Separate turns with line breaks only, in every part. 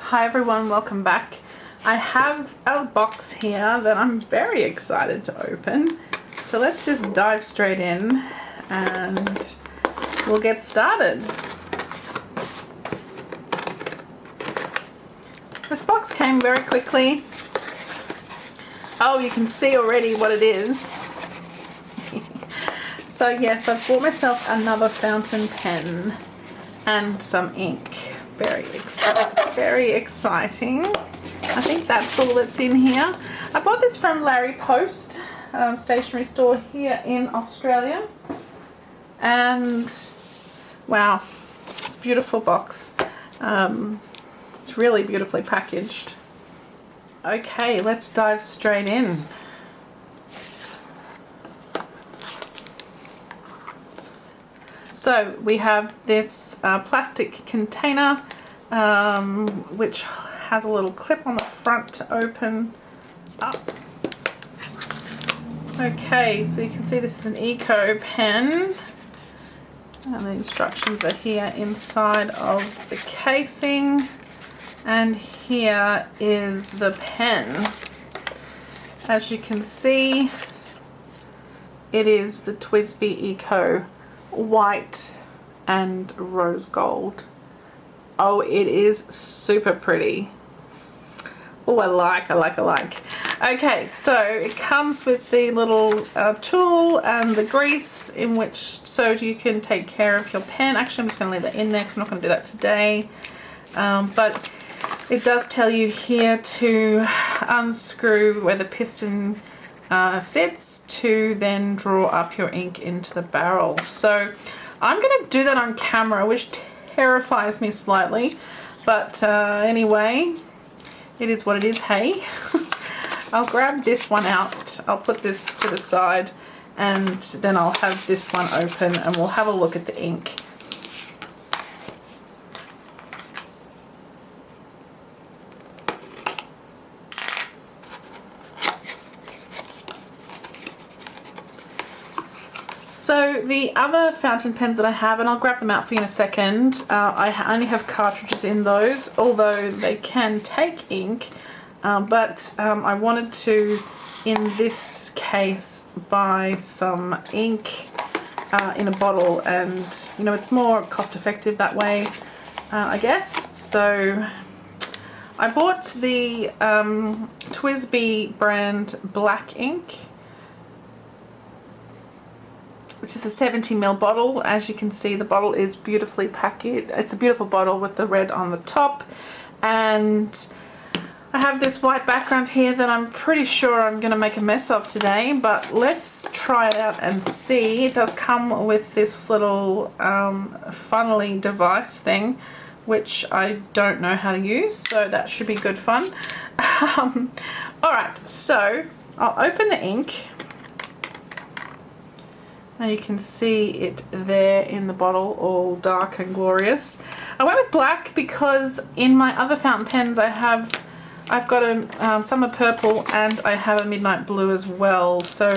Hi everyone, welcome back. I have a box here that I'm very excited to open. So let's just dive straight in and we'll get started. This box came very quickly. Oh, you can see already what it is. So yes, I've bought myself another fountain pen and some ink. Very exciting. I think that's all that's in here. I bought this from Larry Post, stationery store here in Australia. And wow, it's a beautiful box. It's really beautifully packaged. Okay, let's dive straight in. So we have this plastic container which has a little clip on the front to open up. Okay, so you can see this is an Eco pen and the instructions are here inside of the casing, and here is the pen. As you can see, it is the Twsbi Eco white and rose gold. Oh, it is super pretty. Oh, I like. Okay, so it comes with the little tool and the grease in which so you can take care of your pen. Actually, I'm just going to leave that in there because I'm not going to do that today. But it does tell you here to unscrew where the piston sits to then draw up your ink into the barrel. So I'm going to do that on camera, which terrifies me slightly, but anyway, it is what it is, hey. I'll grab this one out, I'll put this to the side, and then I'll have this one open and we'll have a look at the ink. So the other fountain pens that I have, and I'll grab them out for you in a second, I only have cartridges in those, although they can take ink, but I wanted to, in this case, buy some ink in a bottle, and you know, it's more cost effective that way, I guess. So I bought the Twsbi brand black ink. This is a 70ml bottle. As you can see, the bottle is beautifully packaged. It's a beautiful bottle with the red on the top, and I have this white background here that I'm pretty sure I'm going to make a mess of today, but let's try it out and see. It does come with this little funnely device thing, which I don't know how to use, so that should be good fun. Alright, so I'll open the ink. And you can see it there in the bottle, all dark and glorious. I went with black because in my other fountain pens I've got a summer purple and I have a midnight blue as well. So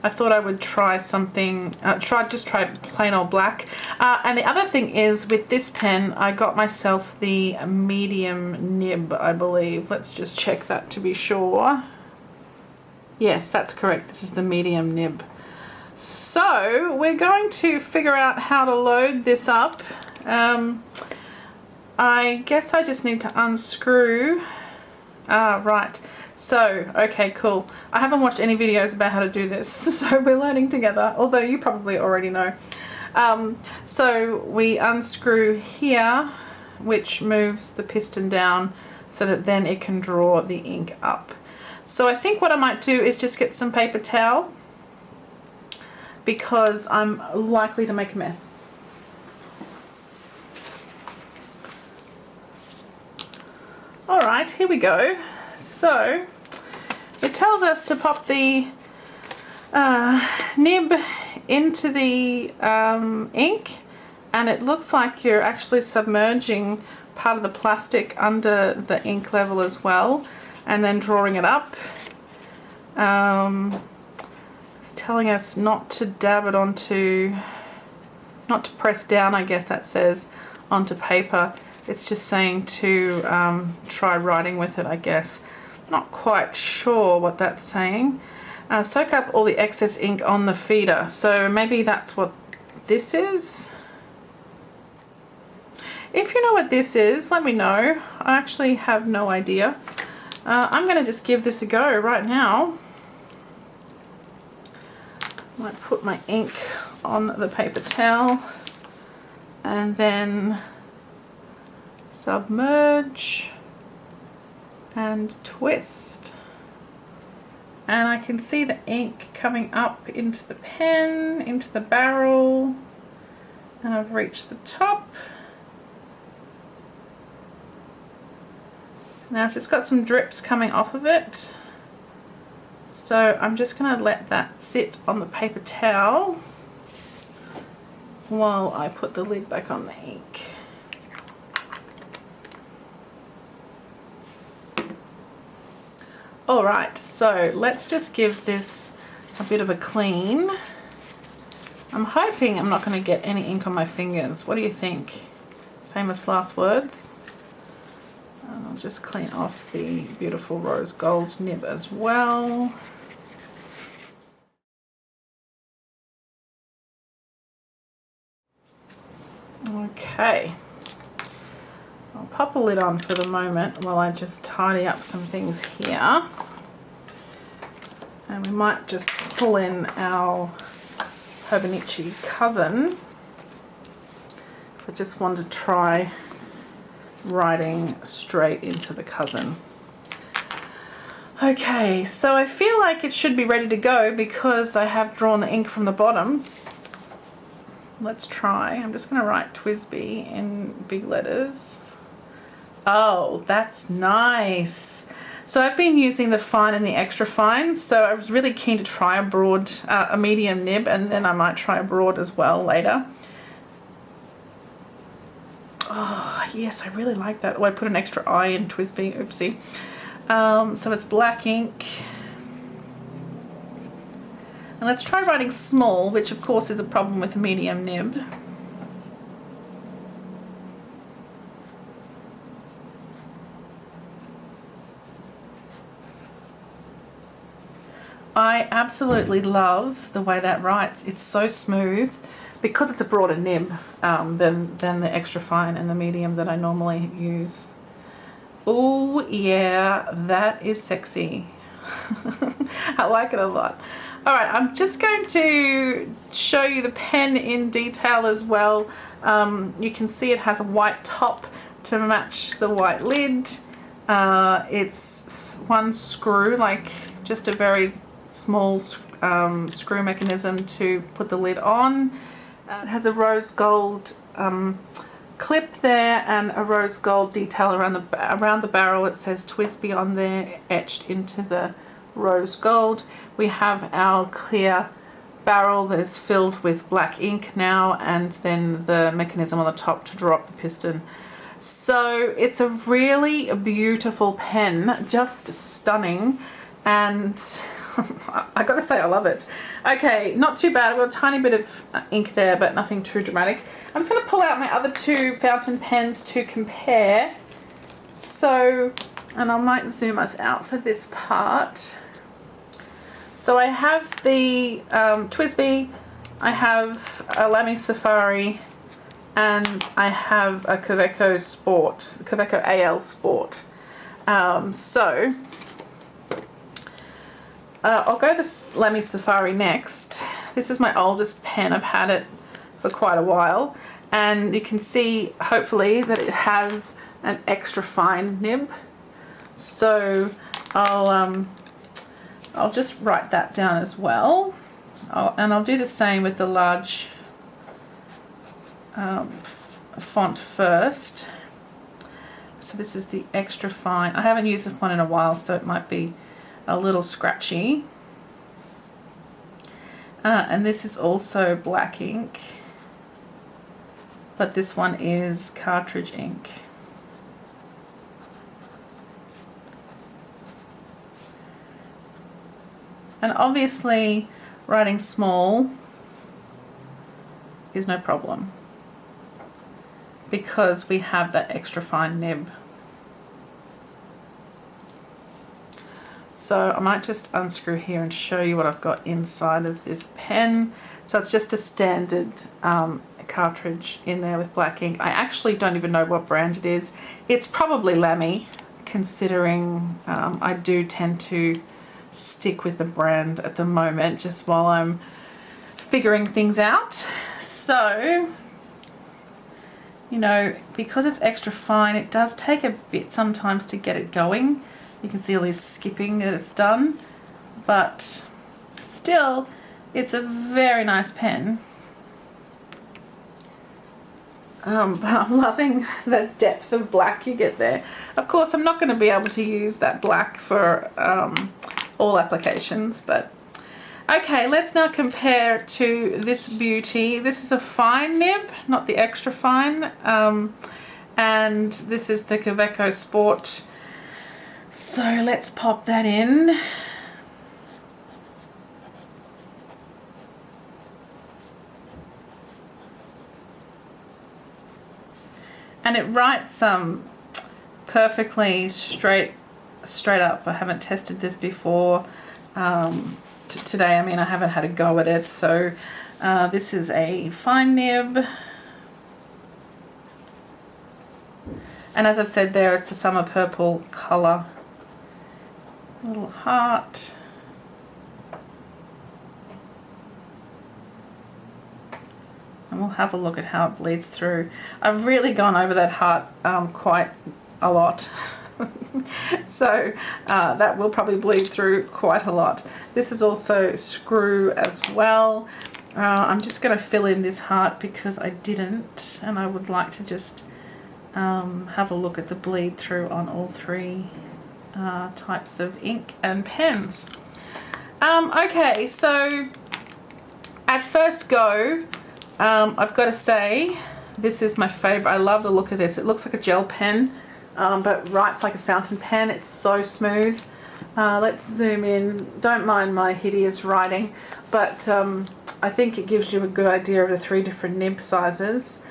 I thought I would try something, just try plain old black. And the other thing is, with this pen I got myself the medium nib, I believe. Let's just check that to be sure. Yes, that's correct. This is the medium nib. So we're going to figure out how to load this up. I guess I just need to unscrew. Right. So, okay, cool. I haven't watched any videos about how to do this, so we're learning together, although you probably already know. So we unscrew here, which moves the piston down so that then it can draw the ink up. So I think what I might do is just get some paper towel, because I'm likely to make a mess. Alright, here we go. So, it tells us to pop the nib into the ink, and it looks like you're actually submerging part of the plastic under the ink level as well, and then drawing it up. It's telling us not to dab it onto, not to press down, I guess that says, onto paper, It's just saying to try writing with it, I guess. Not quite sure what that's saying. Soak up all the excess ink on the feeder. So maybe that's what this is. If you know what this is, let me know. I actually have no idea. I'm going to just give this a go right now. Might put my ink on the paper towel and then submerge and twist. And I can see the ink coming up into the pen, into the barrel, and I've reached the top. Now it's just got some drips coming off of it. So I'm just going to let that sit on the paper towel while I put the lid back on the ink. Alright, so let's just give this a bit of a clean. I'm hoping I'm not going to get any ink on my fingers. What do you think? Famous last words? And I'll just clean off the beautiful rose gold nib as well. Okay. I'll pop the lid on for the moment while I just tidy up some things here. And we might just pull in our Hobonichi cousin. I just want to try writing straight into the cousin. Okay, so I feel like it should be ready to go because I have drawn the ink from the bottom. Let's try. I'm just going to write Twsbi in big letters. Oh, that's nice. So I've been using the fine and the extra fine, so I was really keen to try a broad, a medium nib, and then I might try a broad as well later. Oh, yes, I really like that. Oh, I put an extra I in Twsbi, oopsie. So it's black ink. And let's try writing small, which of course is a problem with a medium nib. I absolutely love the way that writes. It's so smooth because it's a broader nib than the extra fine and the medium that I normally use. Oh yeah, that is sexy. I like it a lot. Alright, I'm just going to show you the pen in detail as well. You can see it has a white top to match the white lid. It's one screw, like just a very small screw mechanism to put the lid on. It has a rose gold clip there and a rose gold detail around the barrel. It says Twsbi on there, etched into the rose gold. We have our clear barrel that is filled with black ink now, and then the mechanism on the top to draw up the piston. So it's a really beautiful pen, just stunning, and I gotta say I love it. Okay, not too bad. I've got a tiny bit of ink there, but nothing too dramatic. I'm just gonna pull out my other two fountain pens to compare. So, and I might zoom us out for this part. So I have the Twsbi, I have a Lamy Safari, and I have a Kaweco Sport, Kaweco AL Sport. I'll go the Lamy Safari next. This is my oldest pen. I've had it for quite a while, and you can see hopefully that it has an extra fine nib. So I'll just write that down as well, and I'll do the same with the large font first. So this is the extra fine. I haven't used this one in a while, so it might be a little scratchy. And this is also black ink, but this one is cartridge ink. And obviously writing small is no problem because we have that extra fine nib. So I might just unscrew here and show you what I've got inside of this pen. So it's just a standard cartridge in there with black ink. I actually don't even know what brand it is. It's probably Lamy, considering I do tend to stick with the brand at the moment just while I'm figuring things out. So, you know, because it's extra fine, it does take a bit sometimes to get it going. You can see all this skipping that it's done, but still, it's a very nice pen. But I'm loving the depth of black you get there. Of course, I'm not going to be able to use that black for all applications, but okay, let's now compare to this beauty. This is a fine nib, not the extra fine, and this is the Twsbi Eco Sport. So let's pop that in. And it writes perfectly straight up. I haven't tested this before. Today, I mean, I haven't had a go at it. So this is a fine nib. And as I've said there, it's the summer purple colour. Little heart. And we'll have a look at how it bleeds through. I've really gone over that heart quite a lot. So that will probably bleed through quite a lot. This is also screw as well. I'm just going to fill in this heart because I didn't, and I would like to just have a look at the bleed through on all three types of ink and pens. Okay, so at first go, I've got to say this is my favorite. I love the look of this. It looks like a gel pen, but writes like a fountain pen. It's so smooth. Let's zoom in. Don't mind my hideous writing, but I think it gives you a good idea of the three different nib sizes.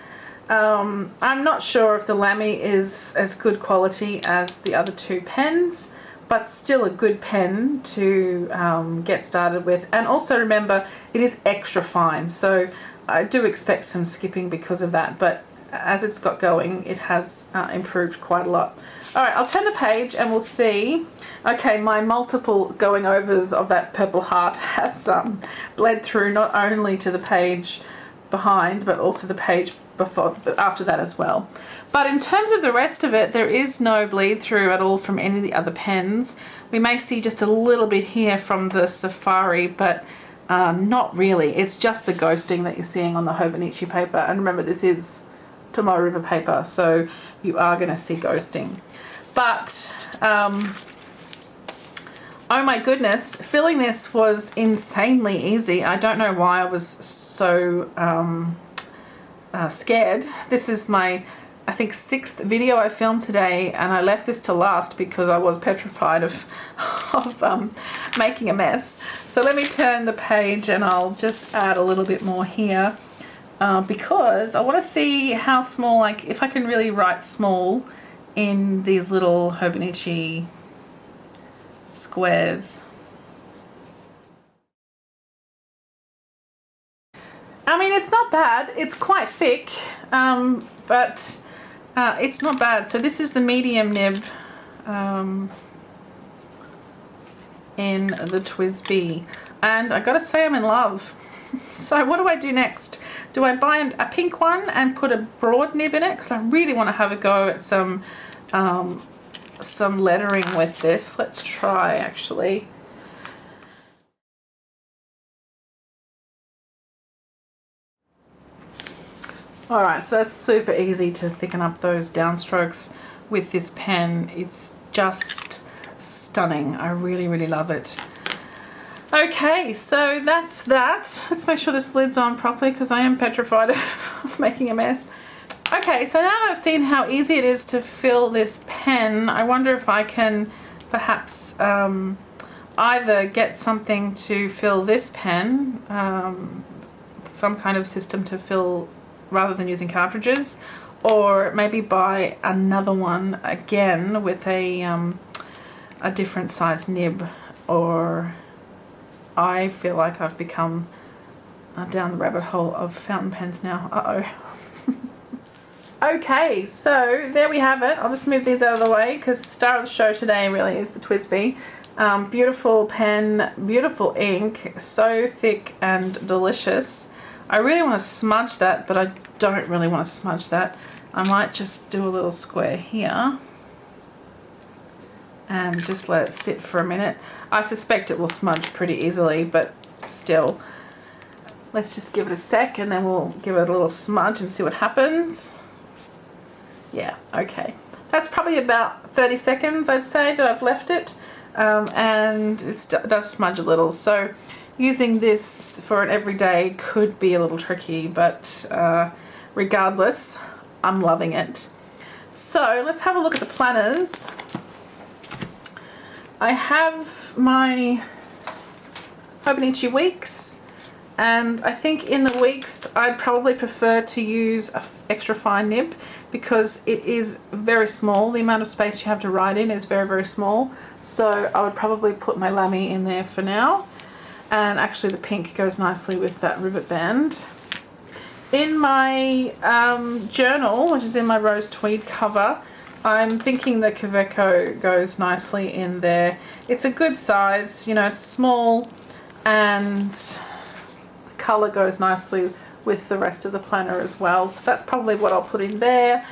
I'm not sure if the Lamy is as good quality as the other two pens, but still a good pen to get started with. And also remember, it is extra fine, so I do expect some skipping because of that, but as it's got going, it has improved quite a lot. Alright, I'll turn the page and we'll see. Okay, my multiple going overs of that purple heart has bled through not only to the page behind, but also the page before, after that as well. But in terms of the rest of it, there is no bleed through at all from any of the other pens. We may see just a little bit here from the Safari, but not really. It's just the ghosting that you're seeing on the Hobonichi paper. And remember, this is Tomoe River paper, so you are going to see ghosting. But oh my goodness, filling this was insanely easy. I don't know why I was so scared. This is my, I think, 6th video I filmed today, and I left this to last because I was petrified of making a mess. So let me turn the page and I'll just add a little bit more here because I want to see how small, like if I can really write small in these little Hobonichi squares. I mean, it's not bad. It's quite thick, but it's not bad. So this is the medium nib in the Twsbi, and I gotta say I'm in love. So what do I do next? Do I buy a pink one and put a broad nib in it? Because I really want to have a go at some lettering with this. Let's try actually. Alright, so that's super easy to thicken up those downstrokes with this pen. It's just stunning. I really, really love it. Okay, so that's that. Let's make sure this lid's on properly because I am petrified of making a mess. Okay, so now that I've seen how easy it is to fill this pen, I wonder if I can perhaps either get something to fill this pen, some kind of system to fill rather than using cartridges, or maybe buy another one again with a different size nib, or I feel like I've become down the rabbit hole of fountain pens now. Okay, so there we have it. I'll just move these out of the way because the star of the show today really is the Twsbi. Beautiful pen, beautiful ink, so thick and delicious. I really want to smudge that, but I don't really want to smudge that. I might just do a little square here and just let it sit for a minute. I suspect it will smudge pretty easily, but still. Let's just give it a sec and then we'll give it a little smudge and see what happens. Yeah, okay. That's probably about 30 seconds, I'd say, that I've left it. And it does smudge a little. So using this for an everyday could be a little tricky, but regardless, I'm loving it. So let's have a look at the planners. I have my Hobonichi Weeks, and I think in the Weeks I'd probably prefer to use an extra fine nib because it is very small. The amount of space you have to write in is very, very small. So I would probably put my Lamy in there for now. And actually the pink goes nicely with that rivet band. In my journal, which is in my rose tweed cover, I'm thinking the Kaweco goes nicely in there. It's a good size, you know, it's small, and the colour goes nicely with the rest of the planner as well. So that's probably what I'll put in there.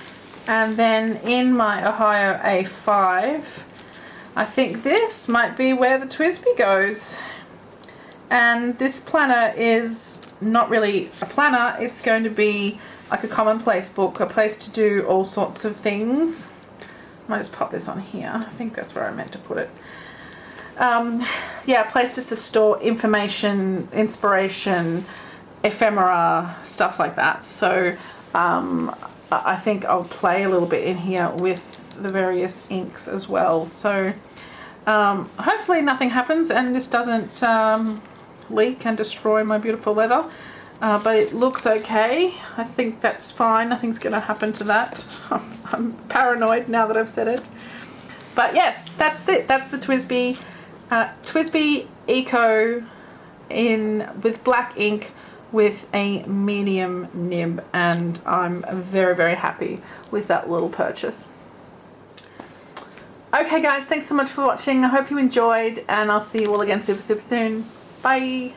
And then in my Ohio A5, I think this might be where the Twsbi goes. And this planner is not really a planner, it's going to be like a commonplace book, a place to do all sorts of things. I might just pop this on here. I think that's where I meant to put it. Yeah, a place just to store information, inspiration, ephemera, stuff like that. So I think I'll play a little bit in here with the various inks as well. So hopefully nothing happens and this doesn't leak and destroy my beautiful leather. But it looks okay. I think that's fine. Nothing's going to happen to that. I'm paranoid now that I've said it. But yes, that's it. That's the Twsbi Eco with black ink with a medium nib, and I'm very, very happy with that little purchase. Okay guys, thanks so much for watching. I hope you enjoyed, and I'll see you all again super, super soon. Bye.